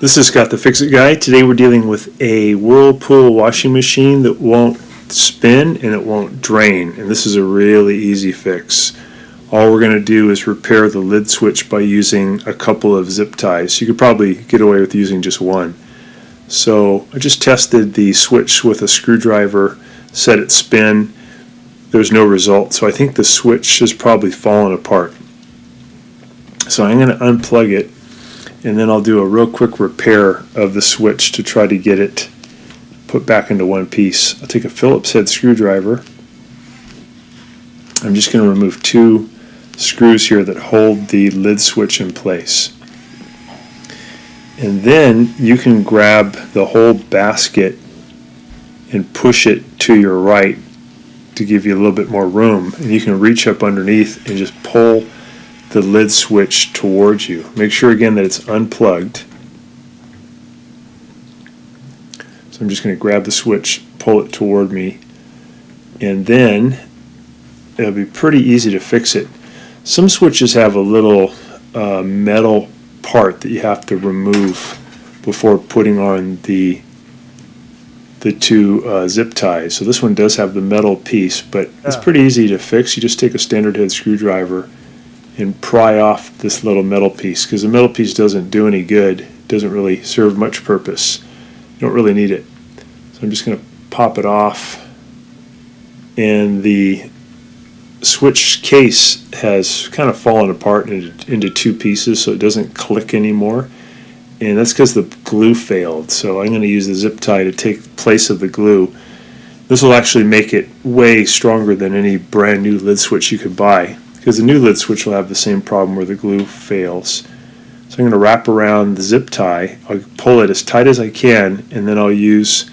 This is Scott the Fix-It Guy. Today we're dealing with a Whirlpool washing machine that won't spin and it won't drain. And this is a really easy fix. All we're going to do is repair the lid switch by using a couple of zip ties. You could probably get away with using just one. So I just tested the switch with a screwdriver, set it spin. There's no result. So I think the switch has probably fallen apart. So I'm going to unplug it, and then I'll do a real quick repair of the switch to try to get it put back into one piece. I'll take a Phillips head screwdriver. I'm just going to remove two screws here that hold the lid switch in place. And then you can grab the whole basket and push it to your right to give you a little bit more room. And you can reach up underneath and just pull the lid switch towards you. Make sure again that it's unplugged. So I'm just going to grab the switch, pull it toward me, and then it'll be pretty easy to fix it. Some switches have a little metal part that you have to remove before putting on the two zip ties. So this one does have the metal piece, but it's pretty easy to fix. You just take a standard head screwdriver and pry off this little metal piece, because the metal piece doesn't do any good. It doesn't really serve much purpose. You don't really need it. So I'm just going to pop it off, and the switch case has kind of fallen apart into two pieces, so it doesn't click anymore, and that's because the glue failed. So I'm going to use the zip tie to take place of the glue. This will actually make it way stronger than any brand new lid switch you could buy, because the new lid switch will have the same problem where the glue fails. So I'm going to wrap around the zip tie. I'll pull it as tight as I can, and then I'll use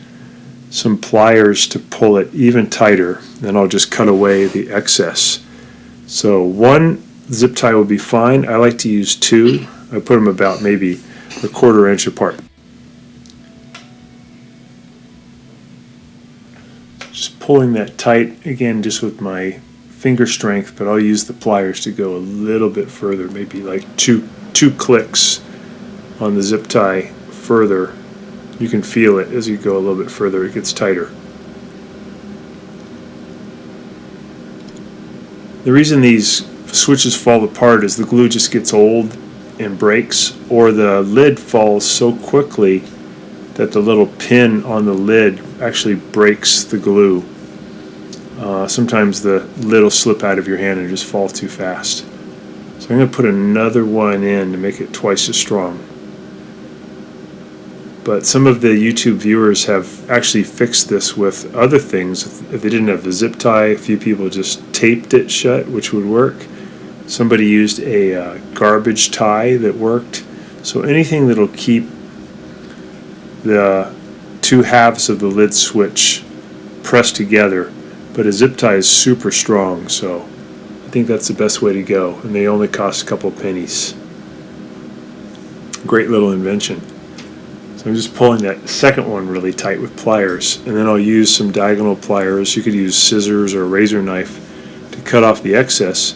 some pliers to pull it even tighter. Then I'll just cut away the excess. So one zip tie will be fine. I like to use two. I put them about maybe a 1/4 inch apart. Just pulling that tight, again, just with my finger strength, but I'll use the pliers to go a little bit further, maybe like two clicks on the zip tie further. You can feel it as you go a little bit further, it gets tighter. The reason these switches fall apart is the glue just gets old and breaks, or the lid falls so quickly that the little pin on the lid actually breaks the glue. Sometimes the lid will slip out of your hand and just fall too fast. So I'm going to put another one in to make it twice as strong. But some of the YouTube viewers have actually fixed this with other things. If they didn't have the zip tie, a few people just taped it shut, which would work. Somebody used a garbage tie that worked. So anything that'll keep the two halves of the lid switch pressed together. But a zip tie is super strong, so I think that's the best way to go. And they only cost a couple pennies. Great little invention. So I'm just pulling that second one really tight with pliers, and then I'll use some diagonal pliers. You could use scissors or a razor knife to cut off the excess.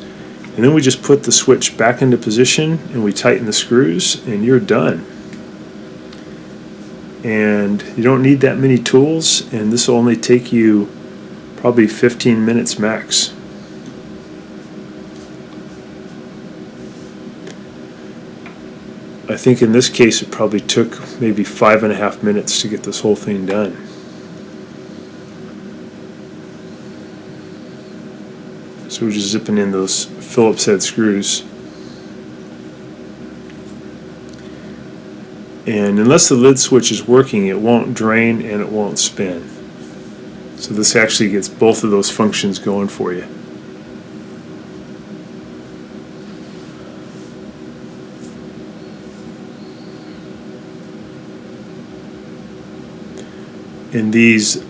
And then we just put the switch back into position and we tighten the screws, and you're done. And you don't need that many tools, and this will only take you probably 15 minutes max. I think in this case it probably took maybe 5.5 minutes to get this whole thing done. So we're just zipping in those Phillips head screws. And unless the lid switch is working, it won't drain and it won't spin. So this actually gets both of those functions going for you. And these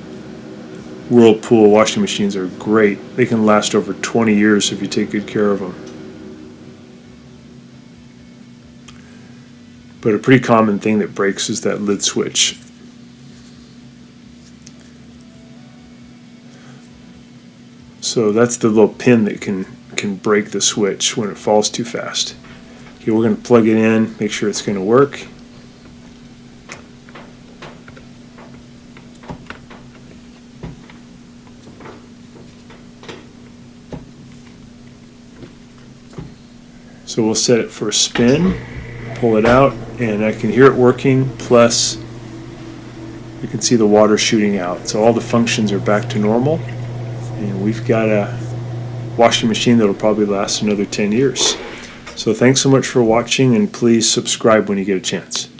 Whirlpool washing machines are great. They can last over 20 years if you take good care of them. But a pretty common thing that breaks is that lid switch. So that's the little pin that can break the switch when it falls too fast. Okay, we're going to plug it in, make sure it's going to work. So we'll set it for a spin, pull it out, and I can hear it working, plus you can see the water shooting out. So all the functions are back to normal, and we've got a washing machine that'll probably last another 10 years. So thanks so much for watching, and please subscribe when you get a chance.